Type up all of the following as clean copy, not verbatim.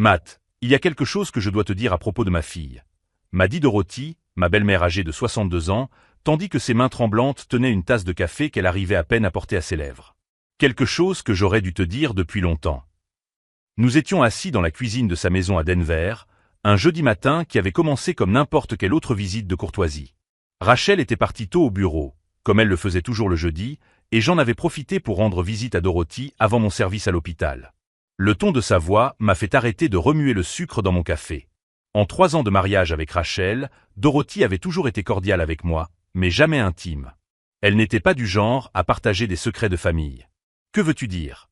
Matt, il y a quelque chose que je dois te dire à propos de ma fille, m'a dit Dorothy, ma belle-mère âgée de 62 ans, tandis que ses mains tremblantes tenaient une tasse de café qu'elle arrivait à peine à porter à ses lèvres. Quelque chose que j'aurais dû te dire depuis longtemps. Nous étions assis dans la cuisine de sa maison à Denver, un jeudi matin qui avait commencé comme n'importe quelle autre visite de courtoisie. Rachel était partie tôt au bureau, comme elle le faisait toujours le jeudi, et j'en avais profité pour rendre visite à Dorothy avant mon service à l'hôpital. Le ton de sa voix m'a fait arrêter de remuer le sucre dans mon café. En 3 ans de mariage avec Rachel, Dorothy avait toujours été cordiale avec moi, mais jamais intime. Elle n'était pas du genre à partager des secrets de famille. « Que veux-tu dire ?»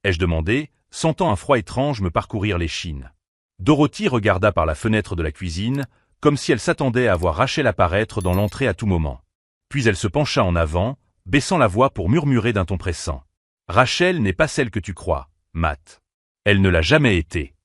ai-je demandé, sentant un froid étrange me parcourir l'échine. Dorothy regarda par la fenêtre de la cuisine, comme si elle s'attendait à voir Rachel apparaître dans l'entrée à tout moment. Puis elle se pencha en avant, baissant la voix pour murmurer d'un ton pressant. « Rachel n'est pas celle que tu crois, Matt. Elle ne l'a jamais été.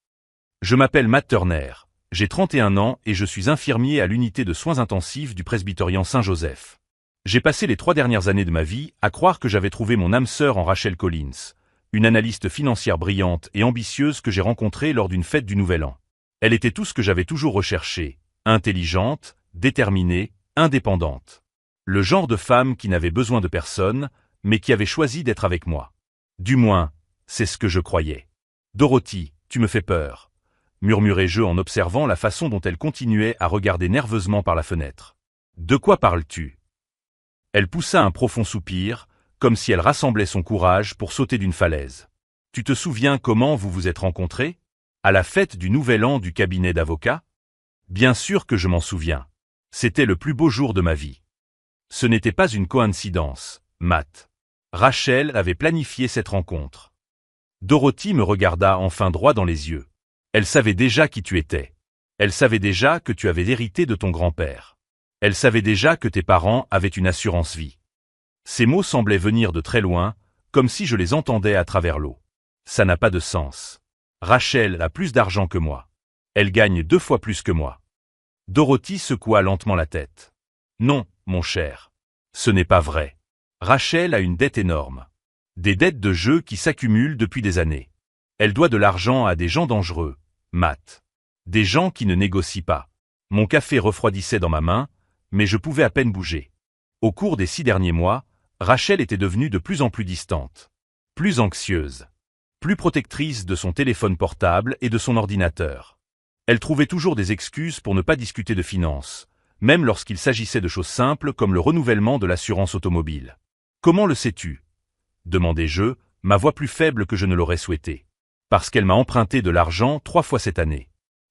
Je m'appelle Matt Turner, j'ai 31 ans et je suis infirmier à l'unité de soins intensifs du presbytérian Saint-Joseph. J'ai passé les 3 dernières années de ma vie à croire que j'avais trouvé mon âme sœur en Rachel Collins, une analyste financière brillante et ambitieuse que j'ai rencontrée lors d'une fête du Nouvel An. Elle était tout ce que j'avais toujours recherché, intelligente, déterminée, indépendante. Le genre de femme qui n'avait besoin de personne, mais qui avait choisi d'être avec moi. Du moins, c'est ce que je croyais. « Dorothy, tu me fais peur », murmurai-je en observant la façon dont elle continuait à regarder nerveusement par la fenêtre. « De quoi parles-tu » Elle poussa un profond soupir, comme si elle rassemblait son courage pour sauter d'une falaise. « Tu te souviens comment vous vous êtes rencontrés ? À la fête du Nouvel An du cabinet d'avocats ? Bien sûr que je m'en souviens. C'était le plus beau jour de ma vie. Ce n'était pas une coïncidence, Matt. Rachel avait planifié cette rencontre. Dorothy me regarda enfin droit dans les yeux. Elle savait déjà qui tu étais. Elle savait déjà que tu avais hérité de ton grand-père. Elle savait déjà que tes parents avaient une assurance vie. Ces mots semblaient venir de très loin, comme si je les entendais à travers l'eau. Ça n'a pas de sens. Rachel a plus d'argent que moi. Elle gagne 2 fois plus que moi. Dorothy secoua lentement la tête. Non, mon cher. Ce n'est pas vrai. Rachel a une dette énorme. Des dettes de jeu qui s'accumulent depuis des années. Elle doit de l'argent à des gens dangereux, Matt. Des gens qui ne négocient pas. Mon café refroidissait dans ma main, mais je pouvais à peine bouger. Au cours des 6 derniers mois, Rachel était devenue de plus en plus distante. Plus anxieuse. Plus protectrice de son téléphone portable et de son ordinateur. Elle trouvait toujours des excuses pour ne pas discuter de finances, même lorsqu'il s'agissait de choses simples comme le renouvellement de l'assurance automobile. « Comment le sais-tu » demandai-je, ma voix plus faible que je ne l'aurais souhaité. Parce qu'elle m'a emprunté de l'argent 3 fois cette année.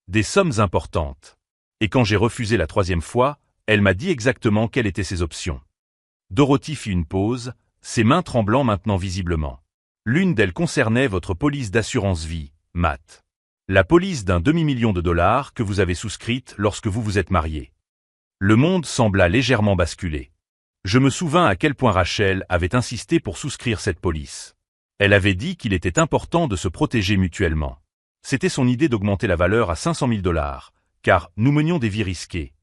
Des sommes importantes. Et quand j'ai refusé la 3e fois, elle m'a dit exactement quelles étaient ses options. Dorothy fit une pause, ses mains tremblant maintenant visiblement. L'une d'elles concernait votre police d'assurance vie, Matt. La police d'1 demi-million de dollars que vous avez souscrite lorsque vous vous êtes mariés. Le monde sembla légèrement basculer. Je me souvins à quel point Rachel avait insisté pour souscrire cette police. Elle avait dit qu'il était important de se protéger mutuellement. C'était son idée d'augmenter la valeur à 500 000 $, car nous menions des vies risquées.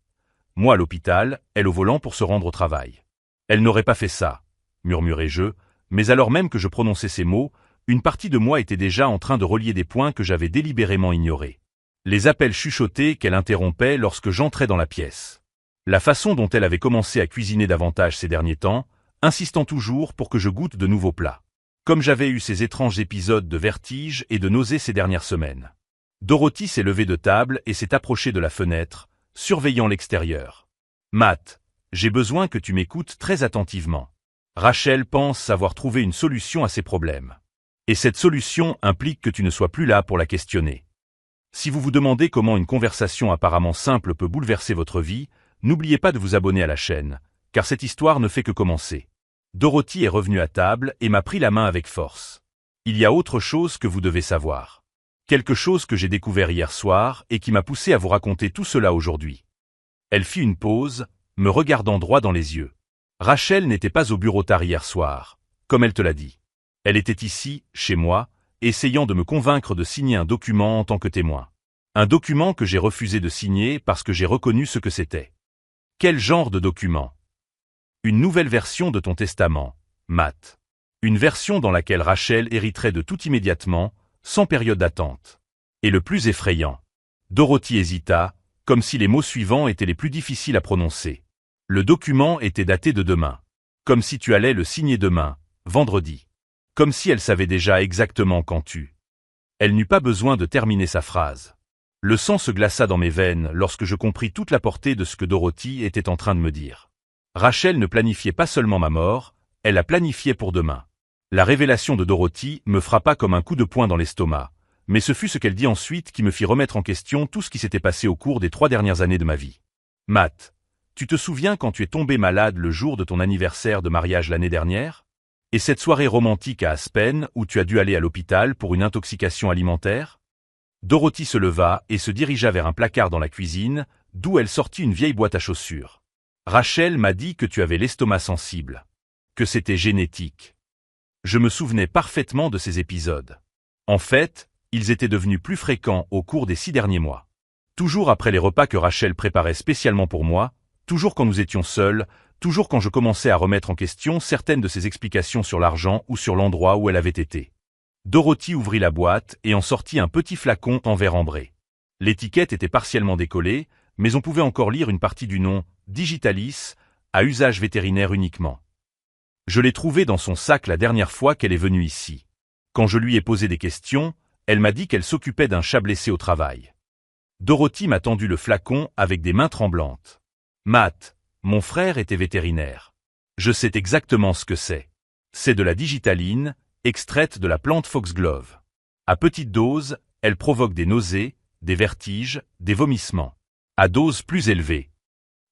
Moi à l'hôpital, elle au volant pour se rendre au travail. Elle n'aurait pas fait ça, murmurai-je, mais alors même que je prononçais ces mots, une partie de moi était déjà en train de relier des points que j'avais délibérément ignorés. Les appels chuchotés qu'elle interrompait lorsque j'entrais dans la pièce. La façon dont elle avait commencé à cuisiner davantage ces derniers temps, insistant toujours pour que je goûte de nouveaux plats. Comme j'avais eu ces étranges épisodes de vertige et de nausées ces dernières semaines. Dorothy s'est levée de table et s'est approchée de la fenêtre, surveillant l'extérieur. « Matt, j'ai besoin que tu m'écoutes très attentivement. Rachel pense savoir trouver une solution à ses problèmes. Et cette solution implique que tu ne sois plus là pour la questionner. Si vous vous demandez comment une conversation apparemment simple peut bouleverser votre vie, n'oubliez pas de vous abonner à la chaîne, car cette histoire ne fait que commencer. » Dorothy est revenue à table et m'a pris la main avec force. « Il y a autre chose que vous devez savoir. Quelque chose que j'ai découvert hier soir et qui m'a poussé à vous raconter tout cela aujourd'hui. » Elle fit une pause, me regardant droit dans les yeux. « Rachel n'était pas au bureau tard hier soir, comme elle te l'a dit. Elle était ici, chez moi, essayant de me convaincre de signer un document en tant que témoin. Un document que j'ai refusé de signer parce que j'ai reconnu ce que c'était. » « Quel genre de document ? » ?»« Une nouvelle version de ton testament, Matt. Une version dans laquelle Rachel hériterait de tout immédiatement, sans période d'attente. Et le plus effrayant. Dorothy hésita, comme si les mots suivants étaient les plus difficiles à prononcer. Le document était daté de demain. Comme si tu allais le signer demain, vendredi. Comme si elle savait déjà exactement quand tu. Elle n'eut pas besoin de terminer sa phrase. Le sang se glaça dans mes veines lorsque je compris toute la portée de ce que Dorothy était en train de me dire. Rachel ne planifiait pas seulement ma mort, elle la planifiait pour demain. La révélation de Dorothy me frappa comme un coup de poing dans l'estomac, mais ce fut ce qu'elle dit ensuite qui me fit remettre en question tout ce qui s'était passé au cours des 3 dernières années de ma vie. Matt, tu te souviens quand tu es tombé malade le jour de ton anniversaire de mariage l'année dernière? Et cette soirée romantique à Aspen où tu as dû aller à l'hôpital pour une intoxication alimentaire? Dorothy se leva et se dirigea vers un placard dans la cuisine, d'où elle sortit une vieille boîte à chaussures. Rachel m'a dit que tu avais l'estomac sensible. Que c'était génétique. Je me souvenais parfaitement de ces épisodes. En fait, ils étaient devenus plus fréquents au cours des 6 derniers mois. Toujours après les repas que Rachel préparait spécialement pour moi, toujours quand nous étions seuls, toujours quand je commençais à remettre en question certaines de ses explications sur l'argent ou sur l'endroit où elle avait été. Dorothy ouvrit la boîte et en sortit un petit flacon en verre ambré. L'étiquette était partiellement décollée, mais on pouvait encore lire une partie du nom, Digitalis, à usage vétérinaire uniquement. Je l'ai trouvée dans son sac la dernière fois qu'elle est venue ici. Quand je lui ai posé des questions, elle m'a dit qu'elle s'occupait d'un chat blessé au travail. Dorothy m'a tendu le flacon avec des mains tremblantes. Matt, mon frère était vétérinaire. Je sais exactement ce que c'est. C'est de la digitaline, extraite de la plante foxglove. À petite dose, elle provoque des nausées, des vertiges, des vomissements. À dose plus élevée.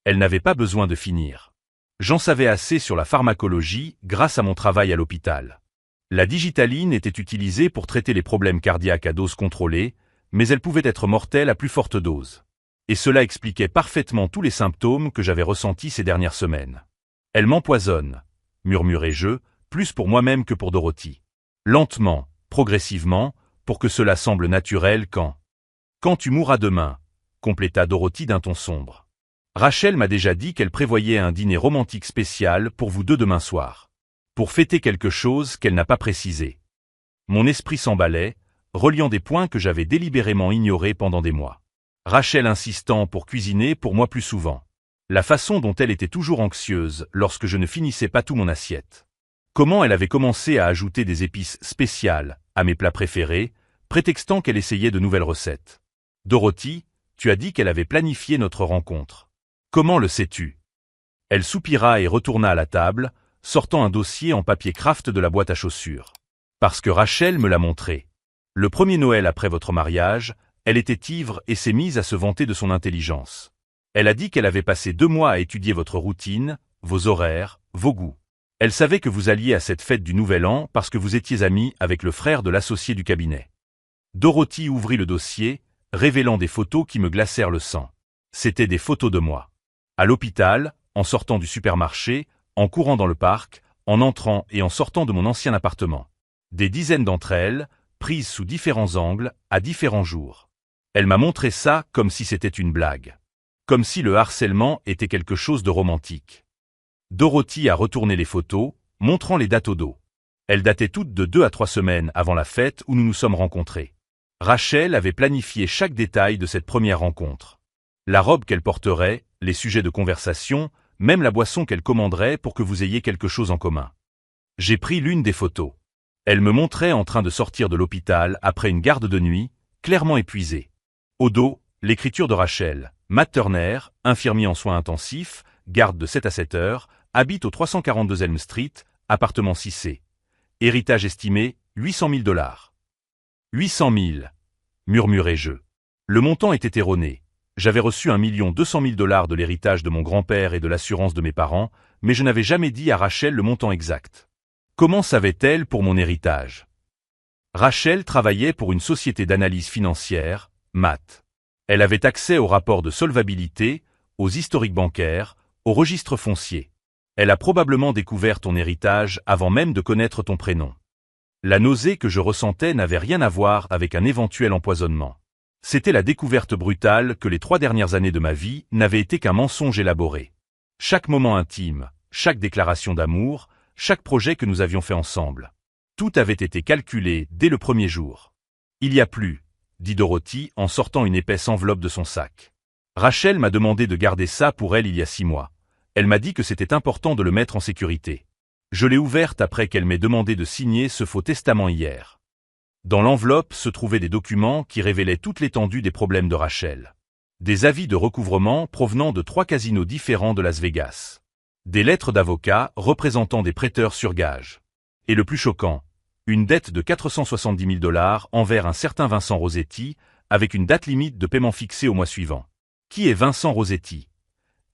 Elle n'avait pas besoin de finir. J'en savais assez sur la pharmacologie grâce à mon travail à l'hôpital. La digitaline était utilisée pour traiter les problèmes cardiaques à dose contrôlée, mais elle pouvait être mortelle à plus forte dose. Et cela expliquait parfaitement tous les symptômes que j'avais ressentis ces dernières semaines. Elle m'empoisonne, murmurai-je, plus pour moi-même que pour Dorothy. Lentement, progressivement, pour que cela semble naturel quand tu mourras demain, compléta Dorothy d'un ton sombre. Rachel m'a déjà dit qu'elle prévoyait un dîner romantique spécial pour vous deux demain soir. Pour fêter quelque chose qu'elle n'a pas précisé. Mon esprit s'emballait, reliant des points que j'avais délibérément ignorés pendant des mois. Rachel insistant pour cuisiner pour moi plus souvent. La façon dont elle était toujours anxieuse lorsque je ne finissais pas tout mon assiette. Comment elle avait commencé à ajouter des épices spéciales à mes plats préférés, prétextant qu'elle essayait de nouvelles recettes. Dorothy, tu as dit qu'elle avait planifié notre rencontre. Comment le sais-tu? Elle soupira et retourna à la table, sortant un dossier en papier craft de la boîte à chaussures. Parce que Rachel me l'a montré. Le premier Noël après votre mariage, elle était ivre et s'est mise à se vanter de son intelligence. Elle a dit qu'elle avait passé 2 mois à étudier votre routine, vos horaires, vos goûts. Elle savait que vous alliez à cette fête du Nouvel An parce que vous étiez amis avec le frère de l'associé du cabinet. Dorothy ouvrit le dossier, révélant des photos qui me glacèrent le sang. C'étaient des photos de moi. À l'hôpital, en sortant du supermarché, en courant dans le parc, en entrant et en sortant de mon ancien appartement. Des dizaines d'entre elles, prises sous différents angles, à différents jours. Elle m'a montré ça comme si c'était une blague. Comme si le harcèlement était quelque chose de romantique. Dorothy a retourné les photos, montrant les dates au dos. Elles dataient toutes de 2 à 3 semaines avant la fête où nous nous sommes rencontrés. Rachel avait planifié chaque détail de cette première rencontre. La robe qu'elle porterait, les sujets de conversation, même la boisson qu'elle commanderait pour que vous ayez quelque chose en commun. J'ai pris l'une des photos. Elle me montrait en train de sortir de l'hôpital après une garde de nuit, clairement épuisée. Au dos, l'écriture de Rachel, Matt Turner, infirmier en soins intensifs, garde de 7 à 7 heures, habite au 342 Elm Street, appartement 6C. Héritage estimé, $800 000. 800 000, murmurai-je. Le montant était erroné. J'avais reçu $1 200 000 de l'héritage de mon grand-père et de l'assurance de mes parents, mais je n'avais jamais dit à Rachel le montant exact. Comment savait-elle pour mon héritage? Rachel travaillait pour une société d'analyse financière, Matt. Elle avait accès aux rapports de solvabilité, aux historiques bancaires, aux registres fonciers. Elle a probablement découvert ton héritage avant même de connaître ton prénom. La nausée que je ressentais n'avait rien à voir avec un éventuel empoisonnement. C'était la découverte brutale que les 3 dernières années de ma vie n'avaient été qu'un mensonge élaboré. Chaque moment intime, chaque déclaration d'amour, chaque projet que nous avions fait ensemble. Tout avait été calculé dès le premier jour. Il y a plus dit Dorothy en sortant une épaisse enveloppe de son sac. Rachel m'a demandé de garder ça pour elle il y a 6 mois. Elle m'a dit que c'était important de le mettre en sécurité. Je l'ai ouverte après qu'elle m'ait demandé de signer ce faux testament hier. Dans l'enveloppe se trouvaient des documents qui révélaient toute l'étendue des problèmes de Rachel. Des avis de recouvrement provenant de 3 casinos différents de Las Vegas. Des lettres d'avocats représentant des prêteurs sur gage. Et le plus choquant, une dette de 470 000 $ envers un certain Vincent Rossetti, avec une date limite de paiement fixée au mois suivant. Qui est Vincent Rossetti?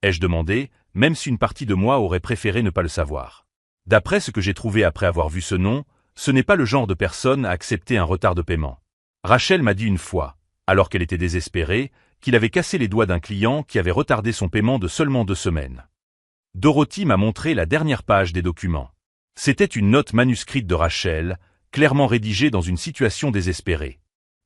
Ai-je demandé, même si une partie de moi aurait préféré ne pas le savoir. D'après ce que j'ai trouvé après avoir vu ce nom, ce n'est pas le genre de personne à accepter un retard de paiement. Rachel m'a dit une fois, alors qu'elle était désespérée, qu'il avait cassé les doigts d'un client qui avait retardé son paiement de seulement 2 semaines. Dorothy m'a montré la dernière page des documents. C'était une note manuscrite de Rachel, clairement rédigée dans une situation désespérée.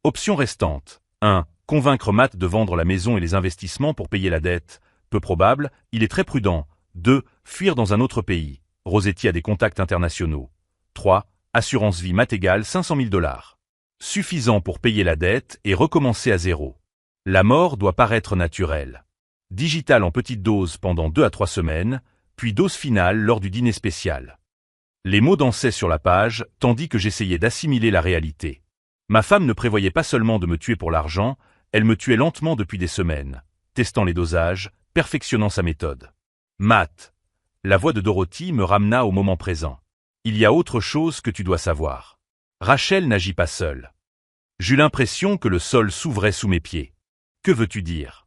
Option restante. 1. Convaincre Matt de vendre la maison et les investissements pour payer la dette. Peu probable, il est très prudent. 2. Fuir dans un autre pays. Rossetti a des contacts internationaux. 3. Assurance vie Matt égale 500 000 $. Suffisant pour payer la dette et recommencer à zéro. La mort doit paraître naturelle. Digital en petite dose pendant 2 à 3 semaines, puis dose finale lors du dîner spécial. Les mots dansaient sur la page, tandis que j'essayais d'assimiler la réalité. Ma femme ne prévoyait pas seulement de me tuer pour l'argent, elle me tuait lentement depuis des semaines, testant les dosages, perfectionnant sa méthode. Matt. La voix de Dorothy me ramena au moment présent. Il y a autre chose que tu dois savoir. Rachel n'agit pas seule. J'eus l'impression que le sol s'ouvrait sous mes pieds. Que veux-tu dire?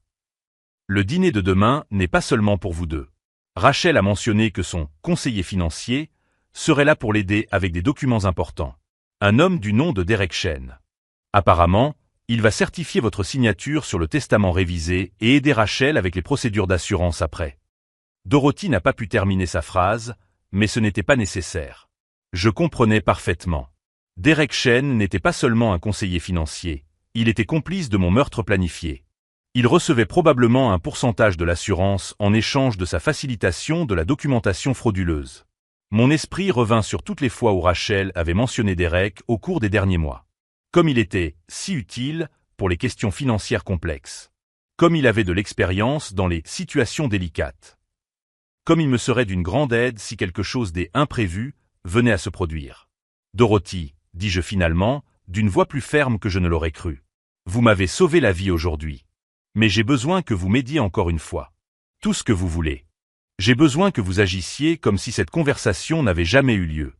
Le dîner de demain n'est pas seulement pour vous deux. Rachel a mentionné que son conseiller financier serait là pour l'aider avec des documents importants. Un homme du nom de Derek Chen. Apparemment, il va certifier votre signature sur le testament révisé et aider Rachel avec les procédures d'assurance après. Dorothy n'a pas pu terminer sa phrase, mais ce n'était pas nécessaire. Je comprenais parfaitement. Derek Chen n'était pas seulement un conseiller financier, il était complice de mon meurtre planifié. Il recevait probablement un pourcentage de l'assurance en échange de sa facilitation de la documentation frauduleuse. Mon esprit revint sur toutes les fois où Rachel avait mentionné Derek au cours des derniers mois. Comme il était si utile pour les questions financières complexes. Comme il avait de l'expérience dans les situations délicates. Comme il me serait d'une grande aide si quelque chose d'imprévu venait à se produire. Dorothy, dis-je finalement, d'une voix plus ferme que je ne l'aurais cru. Vous m'avez sauvé la vie aujourd'hui. Mais j'ai besoin que vous m'aidiez encore une fois. Tout ce que vous voulez. J'ai besoin que vous agissiez comme si cette conversation n'avait jamais eu lieu.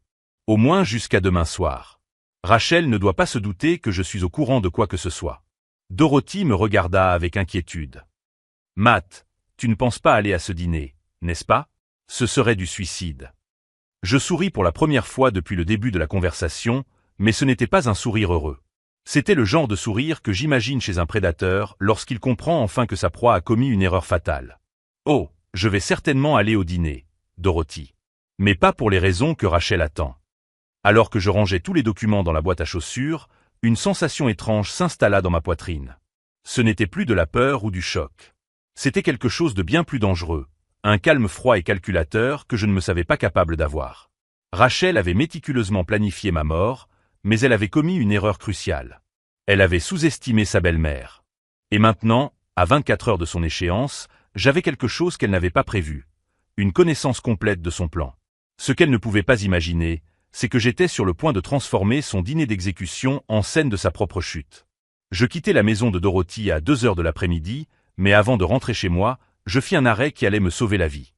Au moins jusqu'à demain soir. Rachel ne doit pas se douter que je suis au courant de quoi que ce soit. Dorothy me regarda avec inquiétude. Matt, tu ne penses pas aller à ce dîner, n'est-ce pas? Ce serait du suicide. Je souris pour la première fois depuis le début de la conversation, mais ce n'était pas un sourire heureux. C'était le genre de sourire que j'imagine chez un prédateur lorsqu'il comprend enfin que sa proie a commis une erreur fatale. Oh, je vais certainement aller au dîner, Dorothy. Mais pas pour les raisons que Rachel attend. Alors que je rangeais tous les documents dans la boîte à chaussures, une sensation étrange s'installa dans ma poitrine. Ce n'était plus de la peur ou du choc. C'était quelque chose de bien plus dangereux, un calme froid et calculateur que je ne me savais pas capable d'avoir. Rachel avait méticuleusement planifié ma mort, mais elle avait commis une erreur cruciale. Elle avait sous-estimé sa belle-mère. Et maintenant, à 24 heures de son échéance, j'avais quelque chose qu'elle n'avait pas prévu, une connaissance complète de son plan. Ce qu'elle ne pouvait pas imaginer, c'est que j'étais sur le point de transformer son dîner d'exécution en scène de sa propre chute. Je quittai la maison de Dorothy à 2 heures de l'après-midi, mais avant de rentrer chez moi, je fis un arrêt qui allait me sauver la vie.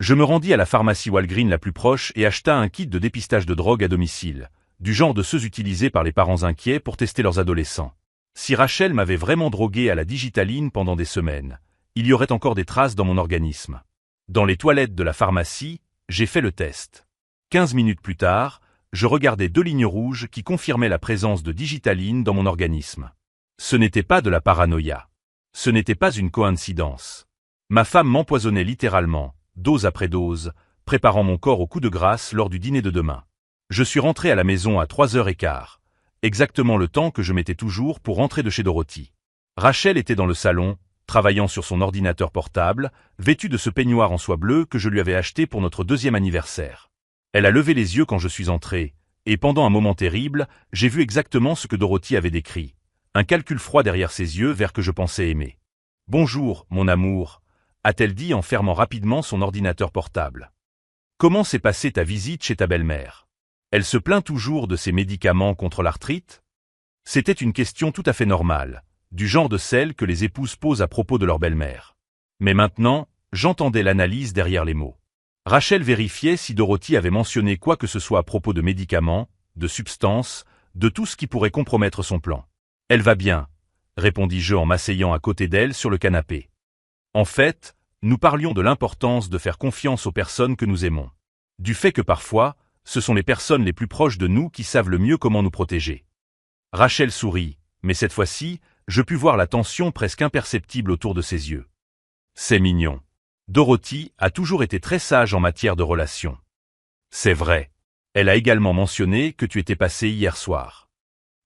Je me rendis à la pharmacie Walgreens la plus proche et acheta un kit de dépistage de drogue à domicile, du genre de ceux utilisés par les parents inquiets pour tester leurs adolescents. Si Rachel m'avait vraiment drogué à la digitaline pendant des semaines, il y aurait encore des traces dans mon organisme. Dans les toilettes de la pharmacie, j'ai fait le test. 15 minutes plus tard, je regardais 2 lignes rouges qui confirmaient la présence de digitaline dans mon organisme. Ce n'était pas de la paranoïa. Ce n'était pas une coïncidence. Ma femme m'empoisonnait littéralement, dose après dose, préparant mon corps au coup de grâce lors du dîner de demain. Je suis rentré à la maison à 3h15, exactement le temps que je mettais toujours pour rentrer de chez Dorothy. Rachel était dans le salon, travaillant sur son ordinateur portable, vêtue de ce peignoir en soie bleue que je lui avais acheté pour notre 2e anniversaire. Elle a levé les yeux quand je suis entré, et pendant un moment terrible, j'ai vu exactement ce que Dorothy avait décrit. un calcul froid derrière ses yeux vers que je pensais aimer. « Bonjour, mon amour », a-t-elle dit en fermant rapidement son ordinateur portable. « Comment s'est passée ta visite chez ta belle-mère? Elle se plaint toujours de ses médicaments contre l'arthrite ?» C'était une question tout à fait normale, du genre de celle que les épouses posent à propos de leur belle-mère. Mais maintenant, j'entendais l'analyse derrière les mots. Rachel vérifiait si Dorothy avait mentionné quoi que ce soit à propos de médicaments, de substances, de tout ce qui pourrait compromettre son plan. « Elle va bien », répondis-je en m'asseyant à côté d'elle sur le canapé. En fait, nous parlions de l'importance de faire confiance aux personnes que nous aimons. Du fait que parfois, ce sont les personnes les plus proches de nous qui savent le mieux comment nous protéger. Rachel sourit, mais cette fois-ci, je pus voir la tension presque imperceptible autour de ses yeux. C'est mignon. Dorothy a toujours été très sage en matière de relations. C'est vrai. Elle a également mentionné que tu étais passé hier soir.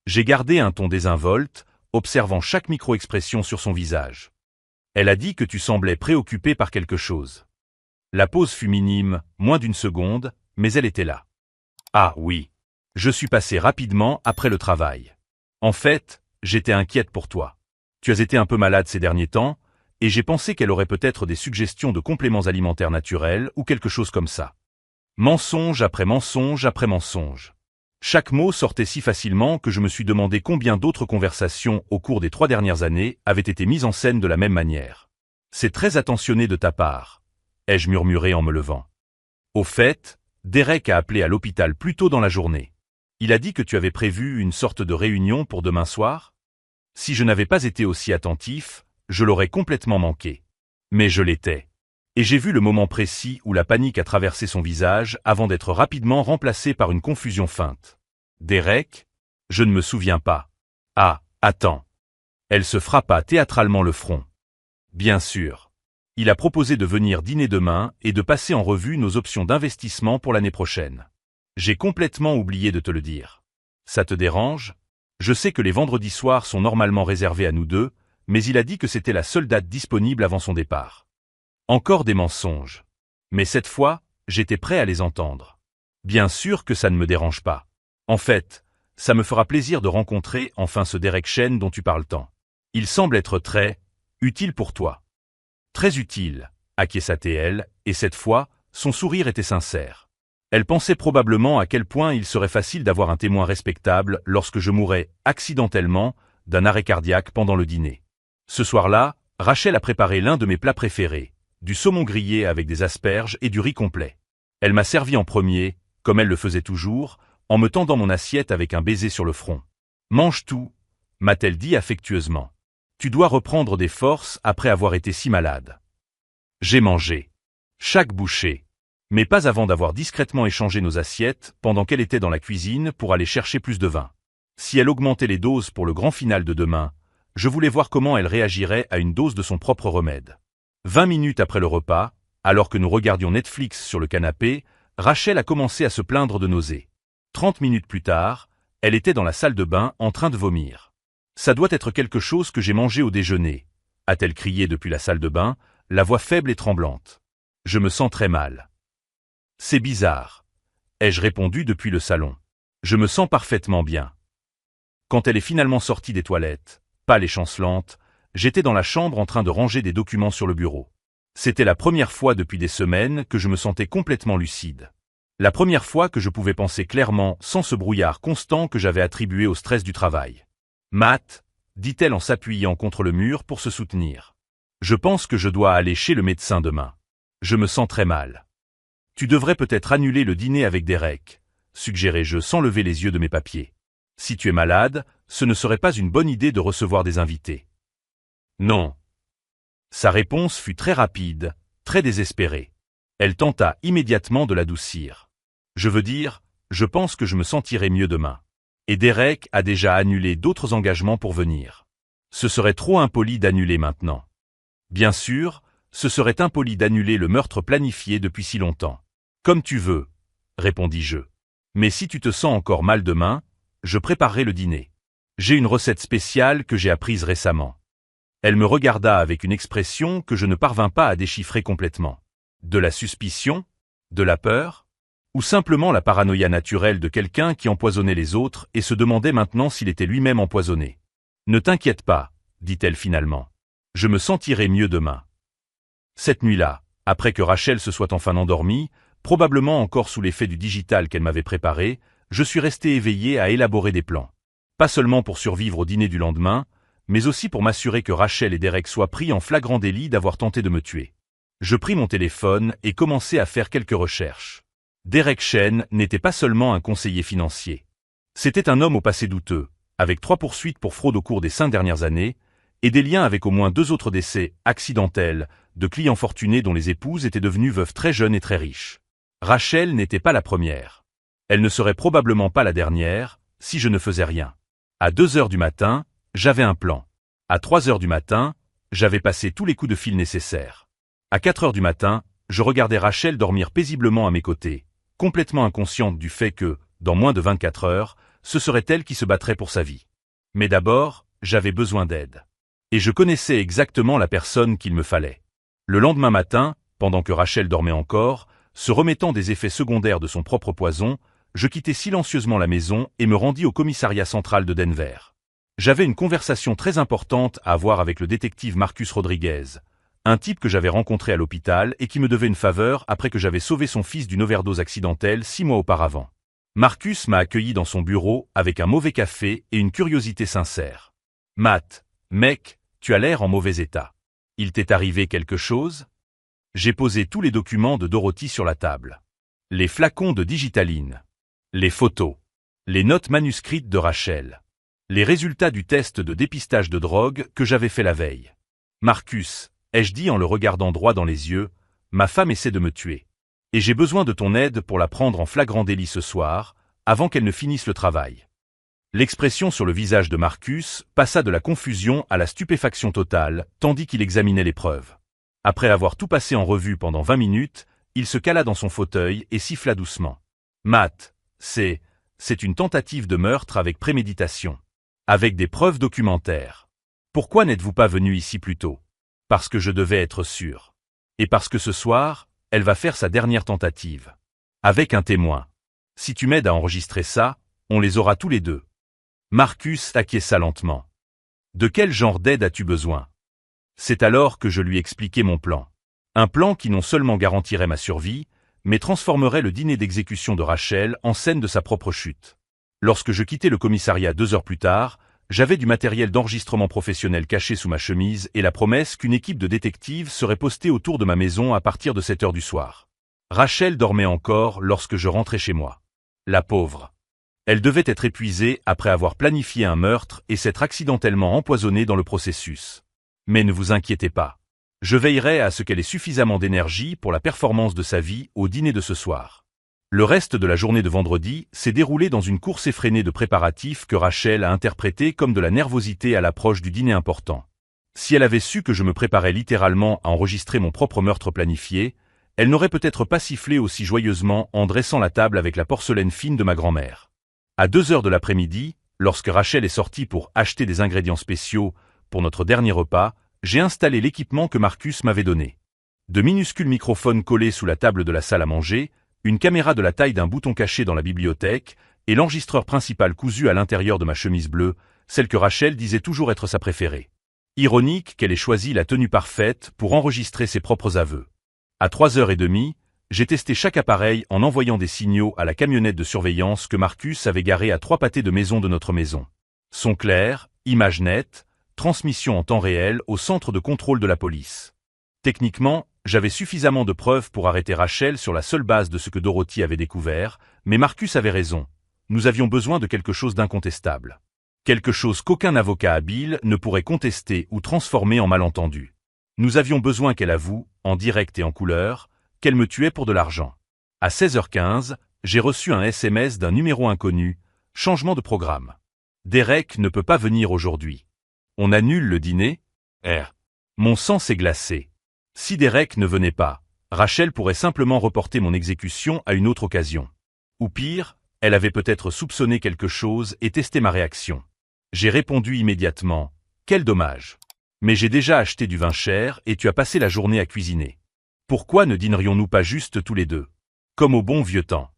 J'ai gardé un ton désinvolte, observant chaque micro-expression sur son visage. Elle a dit que tu semblais préoccupé par quelque chose. La pause fut minime, moins d'une seconde, mais elle était là. Ah oui. Je suis passé rapidement après le travail. En fait, j'étais inquiète pour toi. Tu as été un peu malade ces derniers temps, et j'ai pensé qu'elle aurait peut-être des suggestions de compléments alimentaires naturels ou quelque chose comme ça. Mensonge après mensonge après mensonge. Chaque mot sortait si facilement que je me suis demandé combien d'autres conversations au cours des 3 dernières années avaient été mises en scène de la même manière. C'est très attentionné de ta part, ai-je murmuré en me levant. Au fait, Derek a appelé à l'hôpital plus tôt dans la journée. Il a dit que tu avais prévu une sorte de réunion pour demain soir? Si je n'avais pas été aussi attentif, je l'aurais complètement manqué. Mais je l'étais. Et j'ai vu le moment précis où la panique a traversé son visage avant d'être rapidement remplacée par une confusion feinte. Derek? Je ne me souviens pas. Ah, attends. Elle se frappa théâtralement le front. Bien sûr. Il a proposé de venir dîner demain et de passer en revue nos options d'investissement pour l'année prochaine. J'ai complètement oublié de te le dire. Ça te dérange? Je sais que les vendredis soirs sont normalement réservés à nous deux, mais il a dit que c'était la seule date disponible avant son départ. Encore des mensonges. Mais cette fois, j'étais prêt à les entendre. Bien sûr que ça ne me dérange pas. En fait, ça me fera plaisir de rencontrer enfin ce Derek Chen dont tu parles tant. Il semble être très utile pour toi. Très utile, acquiesça-t-elle, et cette fois, son sourire était sincère. Elle pensait probablement à quel point il serait facile d'avoir un témoin respectable lorsque je mourrais, accidentellement, d'un arrêt cardiaque pendant le dîner. Ce soir-là, Rachel a préparé l'un de mes plats préférés, du saumon grillé avec des asperges et du riz complet. Elle m'a servi en premier, comme elle le faisait toujours, en me tendant mon assiette avec un baiser sur le front. « Mange tout », m'a-t-elle dit affectueusement. « Tu dois reprendre des forces après avoir été si malade. » J'ai mangé. Chaque bouchée. Mais pas avant d'avoir discrètement échangé nos assiettes pendant qu'elle était dans la cuisine pour aller chercher plus de vin. Si elle augmentait les doses pour le grand final de demain, je voulais voir comment elle réagirait à une dose de son propre remède. 20 minutes après le repas, alors que nous regardions Netflix sur le canapé, Rachel a commencé à se plaindre de nausées. 30 minutes plus tard, elle était dans la salle de bain en train de vomir. « Ça doit être quelque chose que j'ai mangé au déjeuner », a-t-elle crié depuis la salle de bain, la voix faible et tremblante. « Je me sens très mal. »« C'est bizarre », ai-je répondu depuis le salon. « Je me sens parfaitement bien. » Quand elle est finalement sortie des toilettes, pâle et chancelante, j'étais dans la chambre en train de ranger des documents sur le bureau. C'était la première fois depuis des semaines que je me sentais complètement lucide. La première fois que je pouvais penser clairement sans ce brouillard constant que j'avais attribué au stress du travail. « Matt », dit-elle en s'appuyant contre le mur pour se soutenir. « Je pense que je dois aller chez le médecin demain. Je me sens très mal. »« Tu devrais peut-être annuler le dîner avec Derek », suggérai-je sans lever les yeux de mes papiers. « Si tu es malade, ce ne serait pas une bonne idée de recevoir des invités. »« Non. » Sa réponse fut très rapide, très désespérée. Elle tenta immédiatement de l'adoucir. « Je veux dire, je pense que je me sentirai mieux demain. Et Derek a déjà annulé d'autres engagements pour venir. Ce serait trop impoli d'annuler maintenant. Bien sûr, ce serait impoli d'annuler le meurtre planifié depuis si longtemps. Comme tu veux, répondis-je. Mais si tu te sens encore mal demain, je préparerai le dîner. J'ai une recette spéciale que j'ai apprise récemment. » Elle me regarda avec une expression que je ne parvins pas à déchiffrer complètement. De la suspicion? De la peur? Ou simplement la paranoïa naturelle de quelqu'un qui empoisonnait les autres et se demandait maintenant s'il était lui-même empoisonné? Ne t'inquiète pas, dit-elle finalement. Je me sentirai mieux demain. Cette nuit-là, après que Rachel se soit enfin endormie, probablement encore sous l'effet du digital qu'elle m'avait préparé, je suis resté éveillé à élaborer des plans. Pas seulement pour survivre au dîner du lendemain, mais aussi pour m'assurer que Rachel et Derek soient pris en flagrant délit d'avoir tenté de me tuer. Je pris mon téléphone et commençai à faire quelques recherches. Derek Chen n'était pas seulement un conseiller financier. C'était un homme au passé douteux, avec 3 poursuites pour fraude au cours des 5 dernières années, et des liens avec au moins 2 autres décès accidentels de clients fortunés dont les épouses étaient devenues veuves très jeunes et très riches. Rachel n'était pas la première. Elle ne serait probablement pas la dernière, si je ne faisais rien. À 2 heures du matin, j'avais un plan. À 3 heures du matin, j'avais passé tous les coups de fil nécessaires. À 4 heures du matin, je regardais Rachel dormir paisiblement à mes côtés, complètement inconsciente du fait que, dans moins de 24 heures, ce serait elle qui se battrait pour sa vie. Mais d'abord, j'avais besoin d'aide. Et je connaissais exactement la personne qu'il me fallait. Le lendemain matin, pendant que Rachel dormait encore, se remettant des effets secondaires de son propre poison, je quittai silencieusement la maison et me rendis au commissariat central de Denver. J'avais une conversation très importante à avoir avec le détective Marcus Rodriguez, un type que j'avais rencontré à l'hôpital et qui me devait une faveur après que j'avais sauvé son fils d'une overdose accidentelle 6 mois auparavant. Marcus m'a accueilli dans son bureau avec un mauvais café et une curiosité sincère. « Matt, mec, tu as l'air en mauvais état. Il t'est arrivé quelque chose ?» J'ai posé tous les documents de Dorothy sur la table. Les flacons de digitaline. Les photos. Les notes manuscrites de Rachel. Les résultats du test de dépistage de drogue que j'avais fait la veille. « Marcus, ai-je dit en le regardant droit dans les yeux, ma femme essaie de me tuer. Et j'ai besoin de ton aide pour la prendre en flagrant délit ce soir, avant qu'elle ne finisse le travail. » L'expression sur le visage de Marcus passa de la confusion à la stupéfaction totale, tandis qu'il examinait les preuves. Après avoir tout passé en revue pendant 20 minutes, il se cala dans son fauteuil et siffla doucement. « Matt, c'est une tentative de meurtre avec préméditation. Avec des preuves documentaires. Pourquoi n'êtes-vous pas venu ici plus tôt? Parce que je devais être sûr. Et parce que ce soir, elle va faire sa dernière tentative. Avec un témoin. Si tu m'aides à enregistrer ça, on les aura tous les deux. » Marcus acquiesça lentement. « De quel genre d'aide as-tu besoin? » C'est alors que je lui expliquai mon plan. Un plan qui non seulement garantirait ma survie, mais transformerait le dîner d'exécution de Rachel en scène de sa propre chute. Lorsque je quittai le commissariat 2 heures plus tard, j'avais du matériel d'enregistrement professionnel caché sous ma chemise et la promesse qu'une équipe de détectives serait postée autour de ma maison à partir de 7 heures du soir. Rachel dormait encore lorsque je rentrai chez moi. La pauvre. Elle devait être épuisée après avoir planifié un meurtre et s'être accidentellement empoisonnée dans le processus. Mais ne vous inquiétez pas. Je veillerai à ce qu'elle ait suffisamment d'énergie pour la performance de sa vie au dîner de ce soir. Le reste de la journée de vendredi s'est déroulé dans une course effrénée de préparatifs que Rachel a interprété comme de la nervosité à l'approche du dîner important. Si elle avait su que je me préparais littéralement à enregistrer mon propre meurtre planifié, elle n'aurait peut-être pas sifflé aussi joyeusement en dressant la table avec la porcelaine fine de ma grand-mère. À 2 heures de l'après-midi, lorsque Rachel est sortie pour acheter des ingrédients spéciaux pour notre dernier repas, j'ai installé l'équipement que Marcus m'avait donné. De minuscules microphones collés sous la table de la salle à manger, une caméra de la taille d'un bouton caché dans la bibliothèque, et l'enregistreur principal cousu à l'intérieur de ma chemise bleue, celle que Rachel disait toujours être sa préférée. Ironique qu'elle ait choisi la tenue parfaite pour enregistrer ses propres aveux. À 3h30, j'ai testé chaque appareil en envoyant des signaux à la camionnette de surveillance que Marcus avait garée à 3 pâtés de maison de notre maison. Son clair, image nette, transmission en temps réel au centre de contrôle de la police. Techniquement, j'avais suffisamment de preuves pour arrêter Rachel sur la seule base de ce que Dorothy avait découvert, mais Marcus avait raison. Nous avions besoin de quelque chose d'incontestable. Quelque chose qu'aucun avocat habile ne pourrait contester ou transformer en malentendu. Nous avions besoin qu'elle avoue, en direct et en couleur, qu'elle me tuait pour de l'argent. À 16h15, j'ai reçu un SMS d'un numéro inconnu, changement de programme. Derek ne peut pas venir aujourd'hui. On annule le dîner? Mon sang s'est glacé. Si Derek ne venait pas, Rachel pourrait simplement reporter mon exécution à une autre occasion. Ou pire, elle avait peut-être soupçonné quelque chose et testé ma réaction. J'ai répondu immédiatement, « Quel dommage. Mais j'ai déjà acheté du vin cher et tu as passé la journée à cuisiner. Pourquoi ne dînerions-nous pas juste tous les deux? Comme au bon vieux temps. »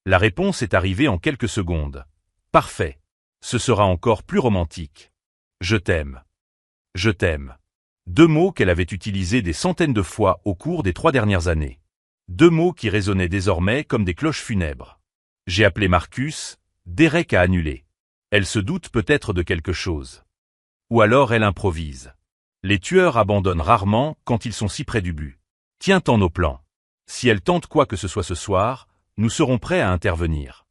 La réponse est arrivée en quelques secondes. Parfait. Ce sera encore plus romantique. Je t'aime. Je t'aime. 2 mots qu'elle avait utilisés des centaines de fois au cours des 3 dernières années. 2 mots qui résonnaient désormais comme des cloches funèbres. J'ai appelé Marcus, Derek a annulé. Elle se doute peut-être de quelque chose. Ou alors elle improvise. Les tueurs abandonnent rarement quand ils sont si près du but. Tiens-t'en nos plans. Si elle tente quoi que ce soit ce soir, nous serons prêts à intervenir.